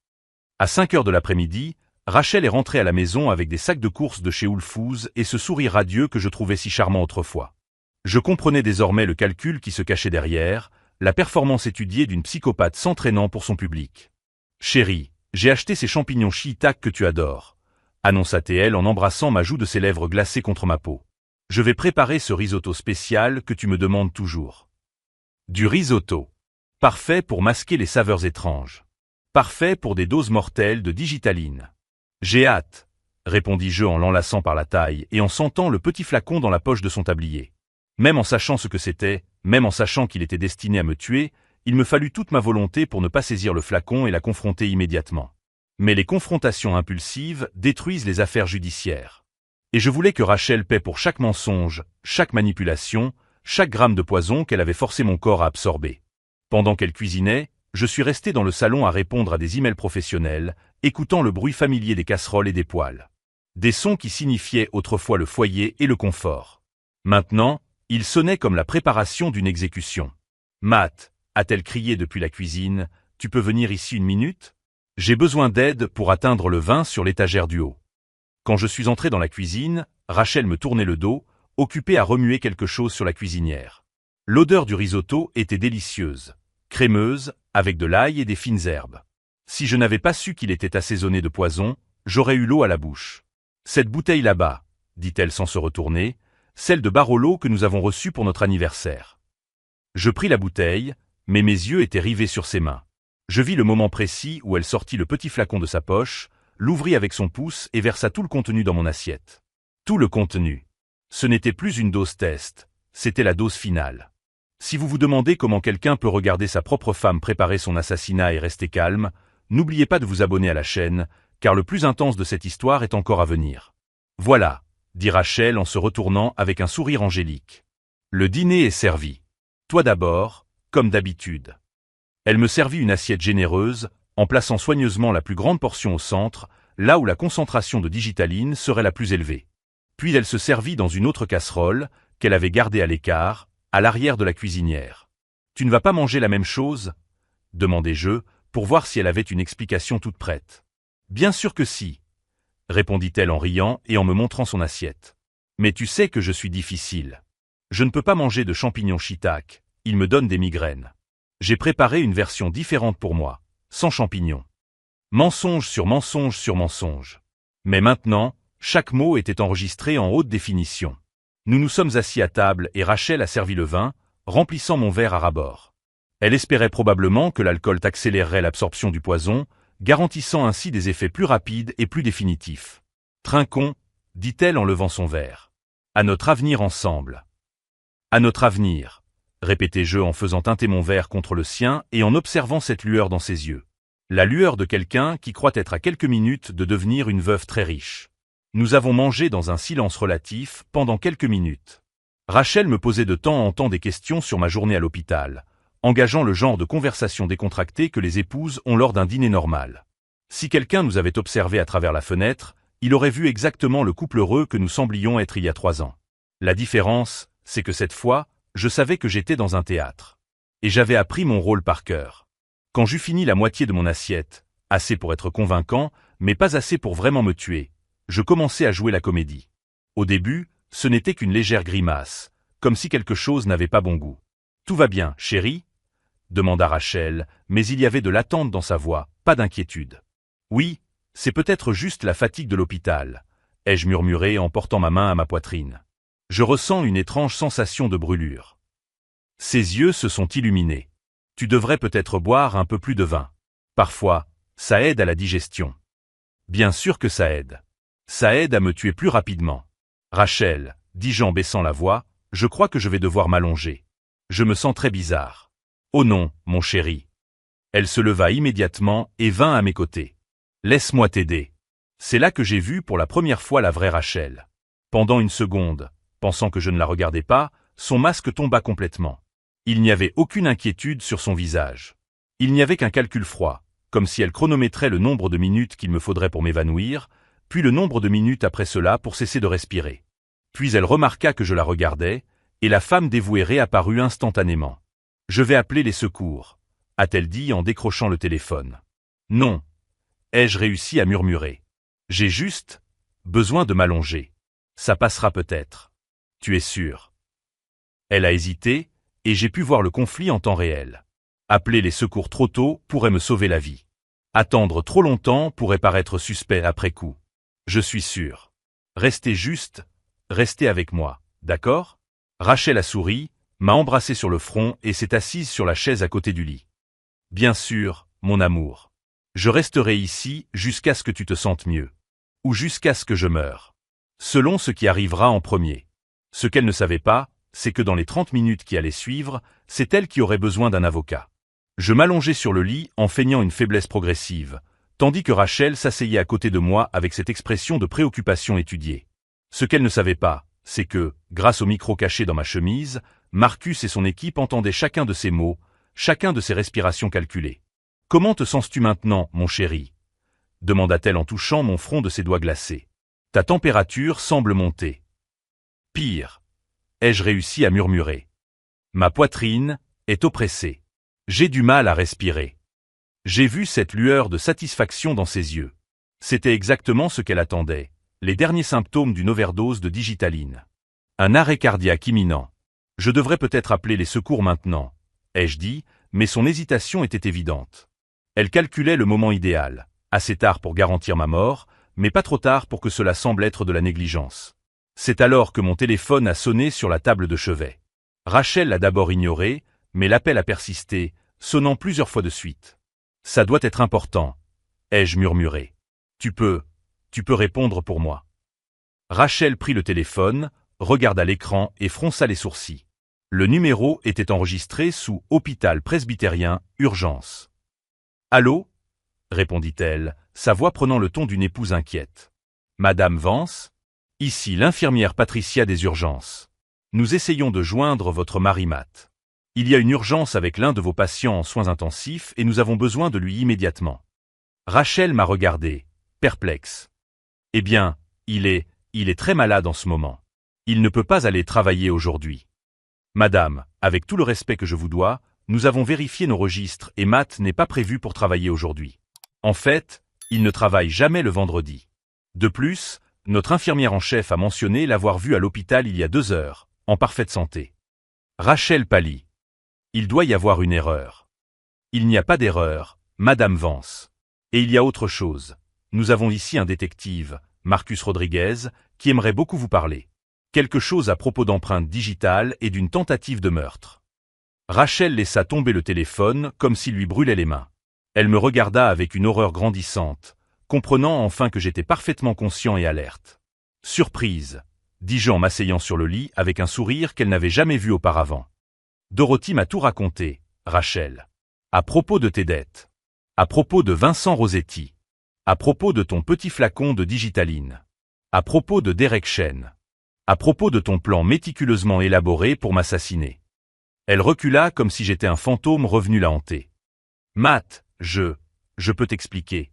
À 5 heures de l'après-midi, Rachel est rentrée à la maison avec des sacs de courses de chez Whole Foods et ce sourire radieux que je trouvais si charmant autrefois. Je comprenais désormais le calcul qui se cachait derrière, la performance étudiée d'une psychopathe s'entraînant pour son public. Chérie, j'ai acheté ces champignons shiitake que tu adores, annonça-t-elle en embrassant ma joue de ses lèvres glacées contre ma peau. Je vais préparer ce risotto spécial que tu me demandes toujours. Du risotto. Parfait pour masquer les saveurs étranges. Parfait pour des doses mortelles de digitaline. J'ai hâte, répondis-je en l'enlaçant par la taille et en sentant le petit flacon dans la poche de son tablier. Même en sachant ce que c'était, même en sachant qu'il était destiné à me tuer, il me fallut toute ma volonté pour ne pas saisir le flacon et la confronter immédiatement. Mais les confrontations impulsives détruisent les affaires judiciaires. Et je voulais que Rachel paie pour chaque mensonge, chaque manipulation, chaque gramme de poison qu'elle avait forcé mon corps à absorber. Pendant qu'elle cuisinait, je suis resté dans le salon à répondre à des emails professionnels, écoutant le bruit familier des casseroles et des poêles. Des sons qui signifiaient autrefois le foyer et le confort. Maintenant, ils sonnaient comme la préparation d'une exécution. « Matt » a-t-elle crié depuis la cuisine, « tu peux venir ici 1 minute ? J'ai besoin d'aide pour atteindre le vin sur l'étagère du haut. » Quand je suis entré dans la cuisine, Rachel me tournait le dos, occupée à remuer quelque chose sur la cuisinière. L'odeur du risotto était délicieuse, crémeuse, avec de l'ail et des fines herbes. Si je n'avais pas su qu'il était assaisonné de poison, j'aurais eu l'eau à la bouche. « Cette bouteille là-bas, » dit-elle sans se retourner, « celle de Barolo que nous avons reçue pour notre anniversaire. » Je pris la bouteille, mais mes yeux étaient rivés sur ses mains. Je vis le moment précis où elle sortit le petit flacon de sa poche, l'ouvrit avec son pouce et versa tout le contenu dans mon assiette. Tout le contenu. Ce n'était plus une dose test, c'était la dose finale. Si vous vous demandez comment quelqu'un peut regarder sa propre femme préparer son assassinat et rester calme, n'oubliez pas de vous abonner à la chaîne, car le plus intense de cette histoire est encore à venir. Voilà, dit Rachel en se retournant avec un sourire angélique. Le dîner est servi. Toi d'abord, comme d'habitude. Elle me servit une assiette généreuse, en plaçant soigneusement la plus grande portion au centre, là où la concentration de digitaline serait la plus élevée. Puis elle se servit dans une autre casserole, qu'elle avait gardée à l'écart, à l'arrière de la cuisinière. « Tu ne vas pas manger la même chose ?» demandai-je, pour voir si elle avait une explication toute prête. « Bien sûr que si », répondit-elle en riant et en me montrant son assiette. « Mais tu sais que je suis difficile. Je ne peux pas manger de champignons shiitake, ils me donnent des migraines. J'ai préparé une version différente pour moi, sans champignons. » Mensonge sur mensonge sur mensonge. Mais maintenant, chaque mot était enregistré en haute définition. Nous nous sommes assis à table et Rachel a servi le vin, remplissant mon verre à ras-bord. Elle espérait probablement que l'alcool accélérerait l'absorption du poison, garantissant ainsi des effets plus rapides et plus définitifs. « Trinquons », dit-elle en levant son verre. « À notre avenir ensemble. »« À notre avenir », répétai-je en faisant teinter mon verre contre le sien et en observant cette lueur dans ses yeux. La lueur de quelqu'un qui croit être à quelques minutes de devenir une veuve très riche. Nous avons mangé dans un silence relatif pendant quelques minutes. Rachel me posait de temps en temps des questions sur ma journée à l'hôpital, engageant le genre de conversation décontractée que les épouses ont lors d'un dîner normal. Si quelqu'un nous avait observé à travers la fenêtre, il aurait vu exactement le couple heureux que nous semblions être il y a 3 ans. La différence, c'est que cette fois, je savais que j'étais dans un théâtre. Et j'avais appris mon rôle par cœur. Quand j'eus fini la moitié de mon assiette, assez pour être convaincant, mais pas assez pour vraiment me tuer, je commençais à jouer la comédie. Au début, ce n'était qu'une légère grimace, comme si quelque chose n'avait pas bon goût. « Tout va bien, chérie ?» demanda Rachel, mais il y avait de l'attente dans sa voix, pas d'inquiétude. « Oui, c'est peut-être juste la fatigue de l'hôpital », ai-je murmuré en portant ma main à ma poitrine. Je ressens une étrange sensation de brûlure. Ses yeux se sont illuminés. « Tu devrais peut-être boire un peu plus de vin. Parfois, ça aide à la digestion. » Bien sûr que ça aide. Ça aide à me tuer plus rapidement. Rachel, dis-je en baissant la voix, je crois que je vais devoir m'allonger. Je me sens très bizarre. Oh non, mon chéri. Elle se leva immédiatement et vint à mes côtés. Laisse-moi t'aider. C'est là que j'ai vu pour la première fois la vraie Rachel. Pendant une seconde, pensant que je ne la regardais pas, son masque tomba complètement. Il n'y avait aucune inquiétude sur son visage. Il n'y avait qu'un calcul froid, comme si elle chronométrait le nombre de minutes qu'il me faudrait pour m'évanouir, puis le nombre de minutes après cela pour cesser de respirer. Puis elle remarqua que je la regardais, et la femme dévouée réapparut instantanément. « Je vais appeler les secours », a-t-elle dit en décrochant le téléphone. « Non », ai-je réussi à murmurer. « J'ai juste besoin de m'allonger. Ça passera peut-être. Tu es sûr ?» Elle a hésité, et j'ai pu voir le conflit en temps réel. Appeler les secours trop tôt pourrait me sauver la vie. Attendre trop longtemps pourrait paraître suspect après coup. Je suis sûr. Restez juste, restez avec moi, d'accord ? Rachel a souri, m'a embrassé sur le front et s'est assise sur la chaise à côté du lit. Bien sûr, mon amour. Je resterai ici jusqu'à ce que tu te sentes mieux. Ou jusqu'à ce que je meure. Selon ce qui arrivera en premier. Ce qu'elle ne savait pas, c'est que dans les 30 minutes qui allaient suivre, c'est elle qui aurait besoin d'un avocat. Je m'allongeai sur le lit en feignant une faiblesse progressive, tandis que Rachel s'asseyait à côté de moi avec cette expression de préoccupation étudiée. Ce qu'elle ne savait pas, c'est que, grâce au micro caché dans ma chemise, Marcus et son équipe entendaient chacun de ses mots, chacun de ses respirations calculées. « Comment te sens-tu maintenant, mon chéri ?» demanda-t-elle en touchant mon front de ses doigts glacés. « Ta température semble monter. »« Pire. » ai-je réussi à murmurer. « Ma poitrine est oppressée. J'ai du mal à respirer. » J'ai vu cette lueur de satisfaction dans ses yeux. C'était exactement ce qu'elle attendait, les derniers symptômes d'une overdose de digitaline. Un arrêt cardiaque imminent. Je devrais peut-être appeler les secours maintenant, ai-je dit, mais son hésitation était évidente. Elle calculait le moment idéal, assez tard pour garantir ma mort, mais pas trop tard pour que cela semble être de la négligence. C'est alors que mon téléphone a sonné sur la table de chevet. Rachel l'a d'abord ignoré, mais l'appel a persisté, sonnant plusieurs fois de suite. « Ça doit être important, » ai-je murmuré. « Tu peux répondre pour moi. » Rachel prit le téléphone, regarda l'écran et fronça les sourcils. Le numéro était enregistré sous « Hôpital presbytérien, urgence ». « Allô ?» répondit-elle, sa voix prenant le ton d'une épouse inquiète. « Madame Vance ? Ici l'infirmière Patricia des urgences. Nous essayons de joindre votre mari Matt. Il y a une urgence avec l'un de vos patients en soins intensifs et nous avons besoin de lui immédiatement. » Rachel m'a regardé, perplexe. « Eh bien, il est très malade en ce moment. Il ne peut pas aller travailler aujourd'hui. » « Madame, avec tout le respect que je vous dois, nous avons vérifié nos registres et Matt n'est pas prévu pour travailler aujourd'hui. En fait, il ne travaille jamais le vendredi. De plus, notre infirmière en chef a mentionné l'avoir vu à l'hôpital il y a 2 heures, en parfaite santé. » Rachel pâlit. « Il doit y avoir une erreur. » »« Il n'y a pas d'erreur, Madame Vance. Et il y a autre chose. Nous avons ici un détective, Marcus Rodriguez, qui aimerait beaucoup vous parler. Quelque chose à propos d'empreintes digitales et d'une tentative de meurtre. » Rachel laissa tomber le téléphone comme s'il lui brûlait les mains. Elle me regarda avec une horreur grandissante, comprenant enfin que j'étais parfaitement conscient et alerte. « Surprise !» dis-je en m'asseyant sur le lit avec un sourire qu'elle n'avait jamais vu auparavant. « Dorothy m'a tout raconté, Rachel. À propos de tes dettes. À propos de Vincent Rossetti. À propos de ton petit flacon de digitaline. À propos de Derek Chen. À propos de ton plan méticuleusement élaboré pour m'assassiner. » Elle recula comme si j'étais un fantôme revenu la hanter. « Matt, je peux t'expliquer. »«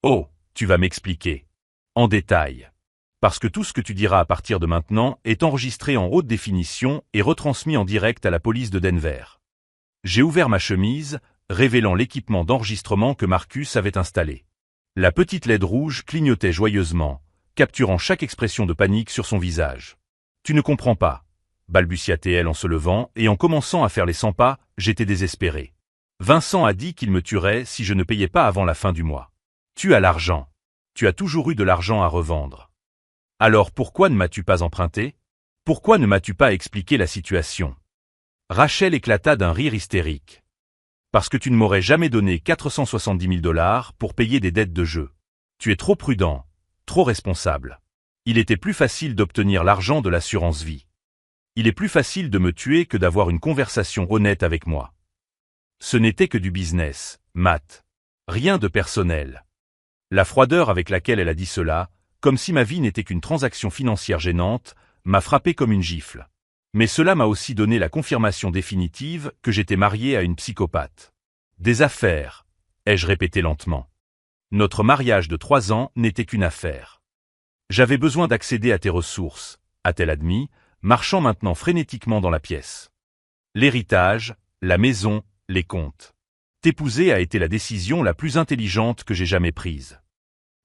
Oh, tu vas m'expliquer. En détail. Parce que tout ce que tu diras à partir de maintenant est enregistré en haute définition et retransmis en direct à la police de Denver. » J'ai ouvert ma chemise, révélant l'équipement d'enregistrement que Marcus avait installé. La petite LED rouge clignotait joyeusement, capturant chaque expression de panique sur son visage. « Tu ne comprends pas, » balbutia-t-elle en se levant et en commençant à faire les 100 pas, j'étais désespéré. « Vincent a dit qu'il me tuerait si je ne payais pas avant la fin du mois. Tu as l'argent. Tu as toujours eu de l'argent à revendre. Alors pourquoi ne m'as-tu pas emprunté? Pourquoi ne m'as-tu pas expliqué la situation ?» Rachel éclata d'un rire hystérique. « Parce que tu ne m'aurais jamais donné 470 000 $ pour payer des dettes de jeu. Tu es trop prudent, trop responsable. Il était plus facile d'obtenir l'argent de l'assurance vie. Il est plus facile de me tuer que d'avoir une conversation honnête avec moi. Ce n'était que du business, Matt. Rien de personnel. » La froideur avec laquelle elle a dit cela comme si ma vie n'était qu'une transaction financière gênante, m'a frappé comme une gifle. Mais cela m'a aussi donné la confirmation définitive que j'étais marié à une psychopathe. Des affaires, ai-je répété lentement. Notre mariage de 3 ans n'était qu'une affaire. J'avais besoin d'accéder à tes ressources, a-t-elle admis, marchant maintenant frénétiquement dans la pièce. L'héritage, la maison, les comptes. T'épouser a été la décision la plus intelligente que j'ai jamais prise.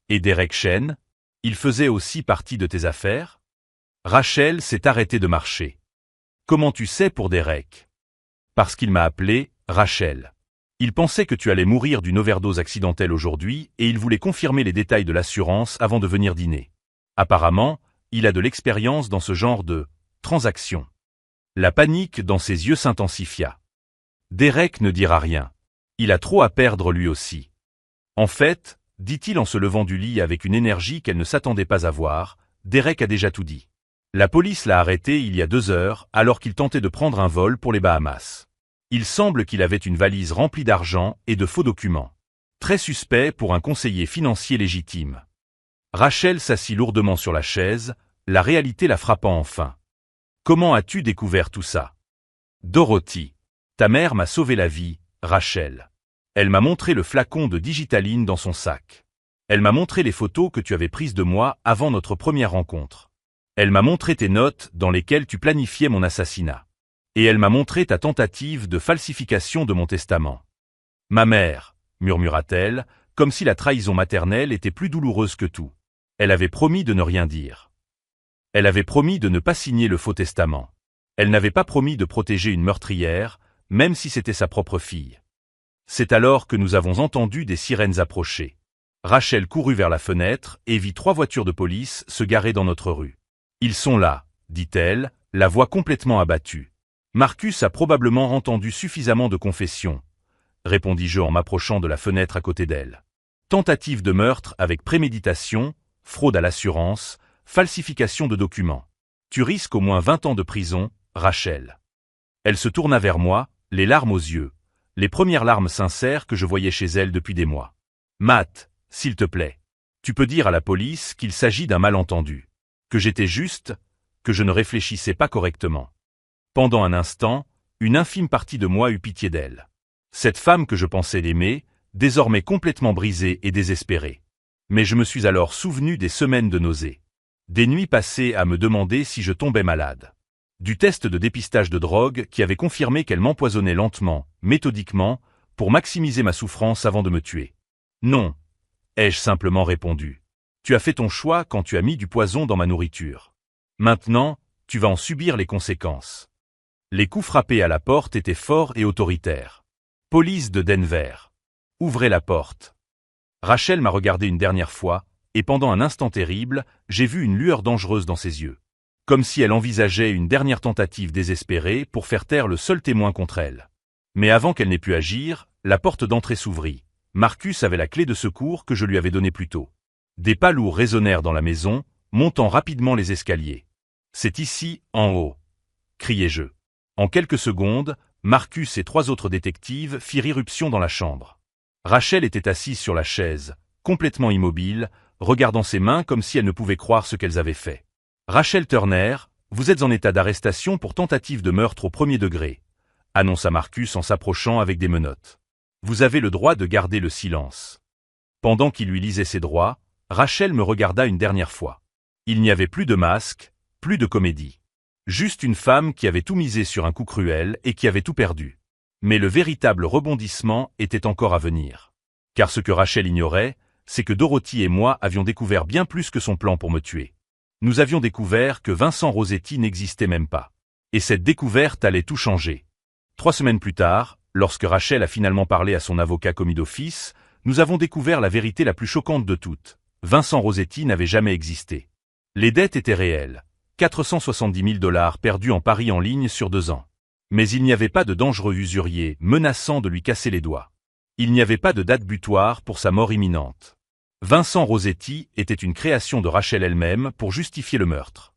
Et Derek Chen, il faisait aussi partie de tes affaires? Rachel s'est arrêtée de marcher. Comment tu sais pour Derek? Parce qu'il m'a appelé Rachel. Il pensait que tu allais mourir d'une overdose accidentelle aujourd'hui et il voulait confirmer les détails de l'assurance avant de venir dîner. Apparemment, il a de l'expérience dans ce genre de transaction. La panique dans ses yeux s'intensifia. Derek ne dira rien. Il a trop à perdre lui aussi. En fait, dit-il en se levant du lit avec une énergie qu'elle ne s'attendait pas à voir, Derek a déjà tout dit. La police l'a arrêté il y a 2 heures alors qu'il tentait de prendre un vol pour les Bahamas. Il semble qu'il avait une valise remplie d'argent et de faux documents. Très suspect pour un conseiller financier légitime. Rachel s'assit lourdement sur la chaise, la réalité la frappant enfin. Comment as-tu découvert tout ça? Dorothy. Ta mère m'a sauvé la vie, Rachel. Elle m'a montré le flacon de digitaline dans son sac. Elle m'a montré les photos que tu avais prises de moi avant notre première rencontre. Elle m'a montré tes notes dans lesquelles tu planifiais mon assassinat. Et elle m'a montré ta tentative de falsification de mon testament. Ma mère, murmura-t-elle, comme si la trahison maternelle était plus douloureuse que tout. Elle avait promis de ne rien dire. Elle avait promis de ne pas signer le faux testament. Elle n'avait pas promis de protéger une meurtrière, même si c'était sa propre fille. C'est alors que nous avons entendu des sirènes approcher. Rachel courut vers la fenêtre et vit 3 voitures de police se garer dans notre rue. Ils sont là, dit-elle, la voix complètement abattue. Marcus a probablement entendu suffisamment de confessions, répondis-je en m'approchant de la fenêtre à côté d'elle. Tentative de meurtre avec préméditation, fraude à l'assurance, falsification de documents. Tu risques au moins 20 ans de prison, Rachel. Elle se tourna vers moi, les larmes aux yeux, les premières larmes sincères que je voyais chez elle depuis des mois. Matt, s'il te plaît, tu peux dire à la police qu'il s'agit d'un malentendu, que j'étais juste, que je ne réfléchissais pas correctement. Pendant un instant, une infime partie de moi eut pitié d'elle. Cette femme que je pensais l'aimer, désormais complètement brisée et désespérée. Mais je me suis alors souvenu des semaines de nausées. Des nuits passées à me demander si je tombais malade. Du test de dépistage de drogue qui avait confirmé qu'elle m'empoisonnait lentement, méthodiquement, pour maximiser ma souffrance avant de me tuer. Non, ai-je simplement répondu. Tu as fait ton choix quand tu as mis du poison dans ma nourriture. Maintenant, tu vas en subir les conséquences. Les coups frappés à la porte étaient forts et autoritaires. Police de Denver. Ouvrez la porte. Rachel m'a regardé une dernière fois, et pendant un instant terrible, j'ai vu une lueur dangereuse dans ses yeux. Comme si elle envisageait une dernière tentative désespérée pour faire taire le seul témoin contre elle. Mais avant qu'elle n'ait pu agir, la porte d'entrée s'ouvrit. Marcus avait la clé de secours que je lui avais donnée plus tôt. Des pas lourds résonnèrent dans la maison, montant rapidement les escaliers. C'est ici, en haut, criai-je. En quelques secondes, Marcus et 3 autres détectives firent irruption dans la chambre. Rachel était assise sur la chaise, complètement immobile, regardant ses mains comme si elle ne pouvait croire ce qu'elles avaient fait. Rachel Turner, vous êtes en état d'arrestation pour tentative de meurtre au 1er degré, annonça Marcus en s'approchant avec des menottes. Vous avez le droit de garder le silence. Pendant qu'il lui lisait ses droits, Rachel me regarda une dernière fois. Il n'y avait plus de masque, plus de comédie. Juste une femme qui avait tout misé sur un coup cruel et qui avait tout perdu. Mais le véritable rebondissement était encore à venir. Car ce que Rachel ignorait, c'est que Dorothy et moi avions découvert bien plus que son plan pour me tuer. Nous avions découvert que Vincent Rossetti n'existait même pas. Et cette découverte allait tout changer. 3 semaines plus tard, lorsque Rachel a finalement parlé à son avocat commis d'office, nous avons découvert la vérité la plus choquante de toutes. Vincent Rossetti n'avait jamais existé. Les dettes étaient réelles. 470 000 $ perdus en paris en ligne sur 2 ans. Mais il n'y avait pas de dangereux usurier menaçant de lui casser les doigts. Il n'y avait pas de date butoir pour sa mort imminente. Vincent Rossetti était une création de Rachel elle-même pour justifier le meurtre.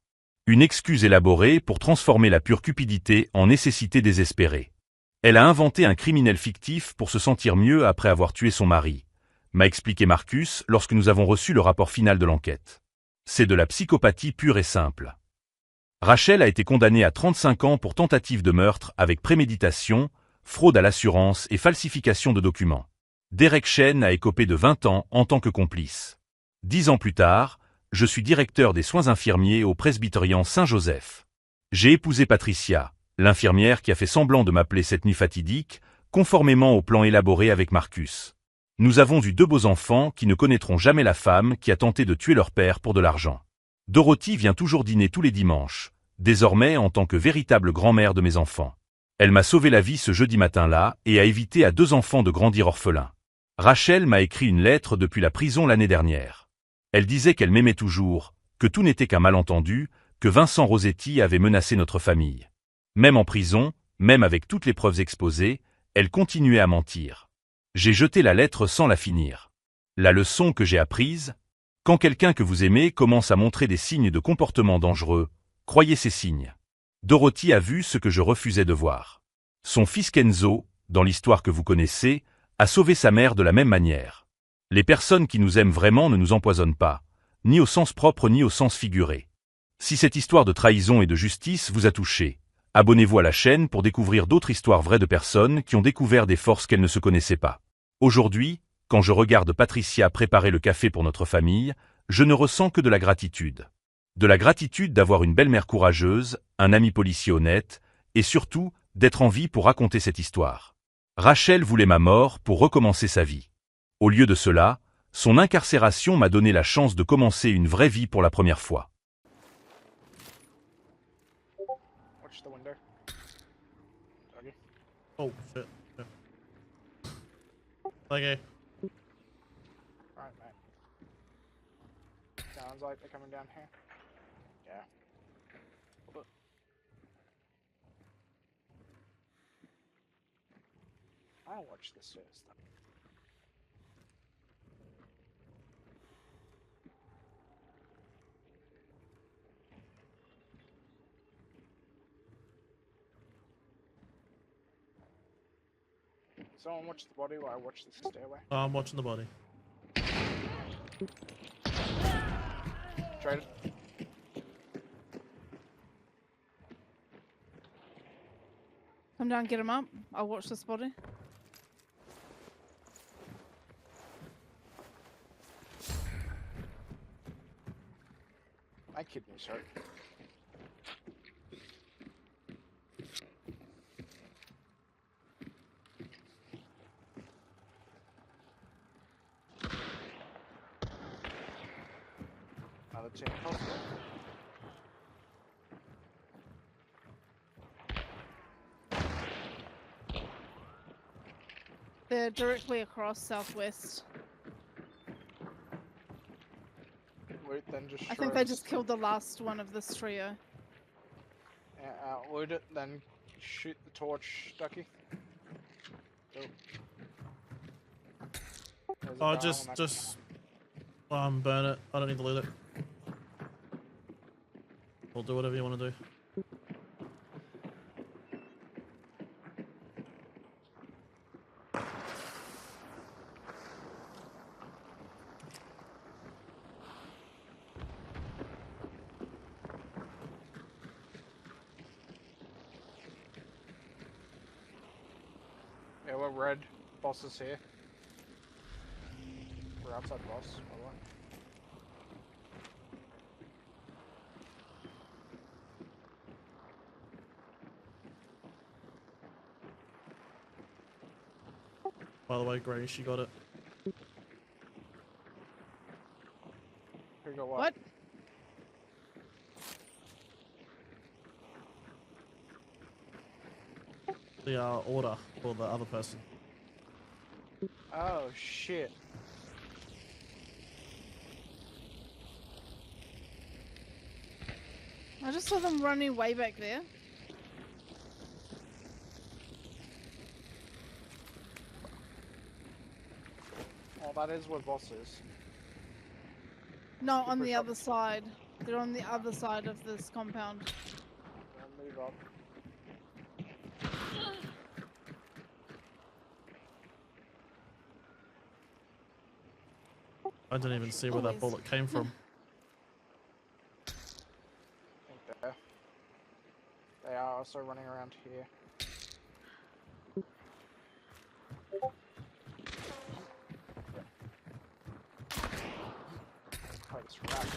Une excuse élaborée pour transformer la pure cupidité en nécessité désespérée. Elle a inventé un criminel fictif pour se sentir mieux après avoir tué son mari, m'a expliqué Marcus lorsque nous avons reçu le rapport final de l'enquête. C'est de la psychopathie pure et simple. Rachel a été condamnée à 35 ans pour tentative de meurtre avec préméditation, fraude à l'assurance et falsification de documents. Derek Chen a écopé de 20 ans en tant que complice. 10 ans plus tard, je suis directeur des soins infirmiers au Presbyterian Saint-Joseph. J'ai épousé Patricia, l'infirmière qui a fait semblant de m'appeler cette nuit fatidique, conformément au plan élaboré avec Marcus. Nous avons eu 2 beaux enfants qui ne connaîtront jamais la femme qui a tenté de tuer leur père pour de l'argent. Dorothy vient toujours dîner tous les dimanches, désormais en tant que véritable grand-mère de mes enfants. Elle m'a sauvé la vie ce jeudi matin-là et a évité à 2 enfants de grandir orphelins. Rachel m'a écrit une lettre depuis la prison l'année dernière. Elle disait qu'elle m'aimait toujours, que tout n'était qu'un malentendu, que Vincent Rossetti avait menacé notre famille. Même en prison, même avec toutes les preuves exposées, elle continuait à mentir. J'ai jeté la lettre sans la finir. La leçon que j'ai apprise: quand quelqu'un que vous aimez commence à montrer des signes de comportement dangereux, croyez ces signes. Dorothy a vu ce que je refusais de voir. Son fils Kenzo, dans l'histoire que vous connaissez, a sauvé sa mère de la même manière. Les personnes qui nous aiment vraiment ne nous empoisonnent pas, ni au sens propre ni au sens figuré. Si cette histoire de trahison et de justice vous a touché, abonnez-vous à la chaîne pour découvrir d'autres histoires vraies de personnes qui ont découvert des forces qu'elles ne se connaissaient pas. Aujourd'hui, quand je regarde Patricia préparer le café pour notre famille, je ne ressens que de la gratitude. De la gratitude d'avoir une belle-mère courageuse, un ami policier honnête, et surtout, d'être en vie pour raconter cette histoire. Rachel voulait ma mort pour recommencer sa vie. Au lieu de cela, son incarcération m'a donné la chance de commencer une vraie vie pour la première fois. Watch the window. Okay. Oh, shit. Yeah. Okay. Right, mate. Sounds like they're coming down here. Yeah. Hold it. I'll watch this first. Someone watch the body while I watch the stairway. I'm watching the body. Traded. Come down, get him up. I'll watch this body. My kidneys hurt. Another chain of health. They're directly across southwest. Loot, then just. I think they just killed the last one of this trio. Yeah, loot it, then shoot the torch, Ducky. Oh. There's a Oh, barrel on that. just burn it. I don't need to loot it. We'll do whatever you want to do. Yeah, we're red. Boss is here. We're outside boss, by the way. By the way, Grace, she got it. Here we go, what? What? The order for the other person. Oh, shit. I just saw them running way back there. Oh, that is where boss is. No, on Super the shop. other side. They're on the other side of this compound. I'll move up. I didn't even see where that Always. bullet came from. are also running around here. Oh, this rat.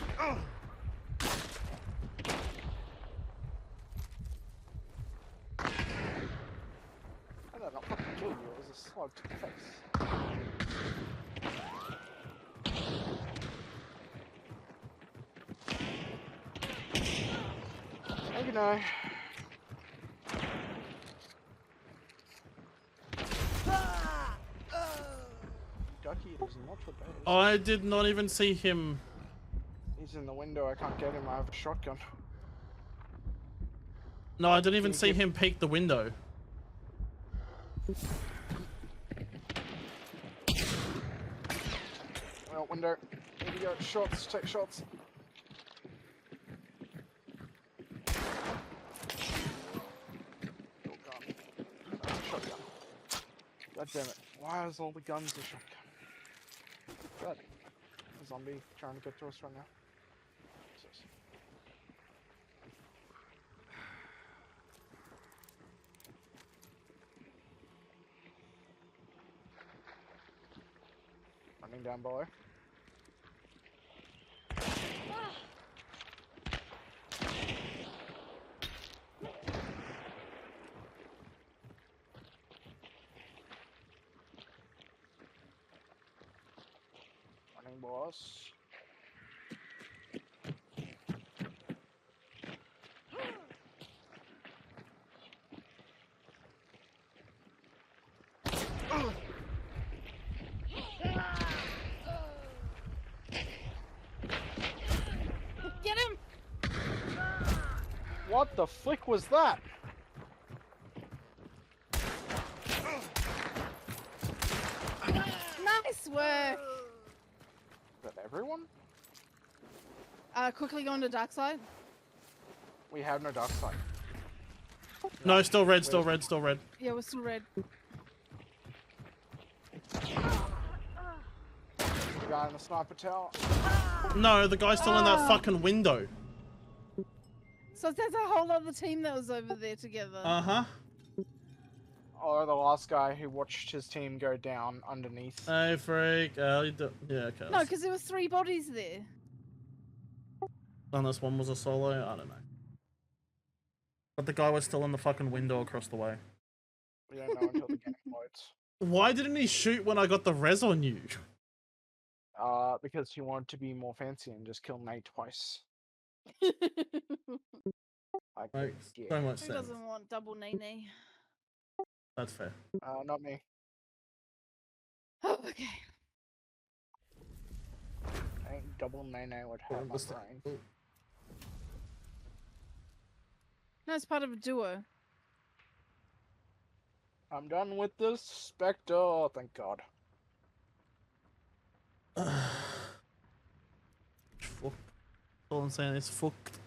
I did not fucking kill you, it was a slug to the face. Okay, no. Ducky is not for days. I did not even see him. He's in the window, I can't get him, I have a shotgun. No, I didn't even you see give- him peek the window. Well, window. Here we go, shots, take shots. Oh god. That's a shotgun. God damn it. Why is all the guns a shotgun? God. A zombie trying to get to us right now. Jesus. Running down below. Running, boss. Get him! What the flick was that? Nice work! Is that everyone? Quickly go on to dark side. We have no dark side. No, still red, still red, still red. Yeah, we're still red. The guy in the sniper tower. No, the guy's still in that fucking window. So there's a whole other team that was over there together. Uh-huh. Or the last guy who watched his team go down underneath. Hey, freak. Yeah, okay. No, because there was 3 bodies there. Unless one was a solo, I don't know. But the guy was still in the fucking window across the way. We don't know until the game loads. Why didn't he shoot when I got the res on you? Because he wanted to be more fancy and just kill Nate twice. Who Makes yeah. so much sense. doesn't want double nene? That's fair. Not me. Oh, okay. I think double Nene would hurt my brain. No, it's part of a duo. I'm done with this Spectre. Oh, thank God. Fuck. All I'm saying is fucked.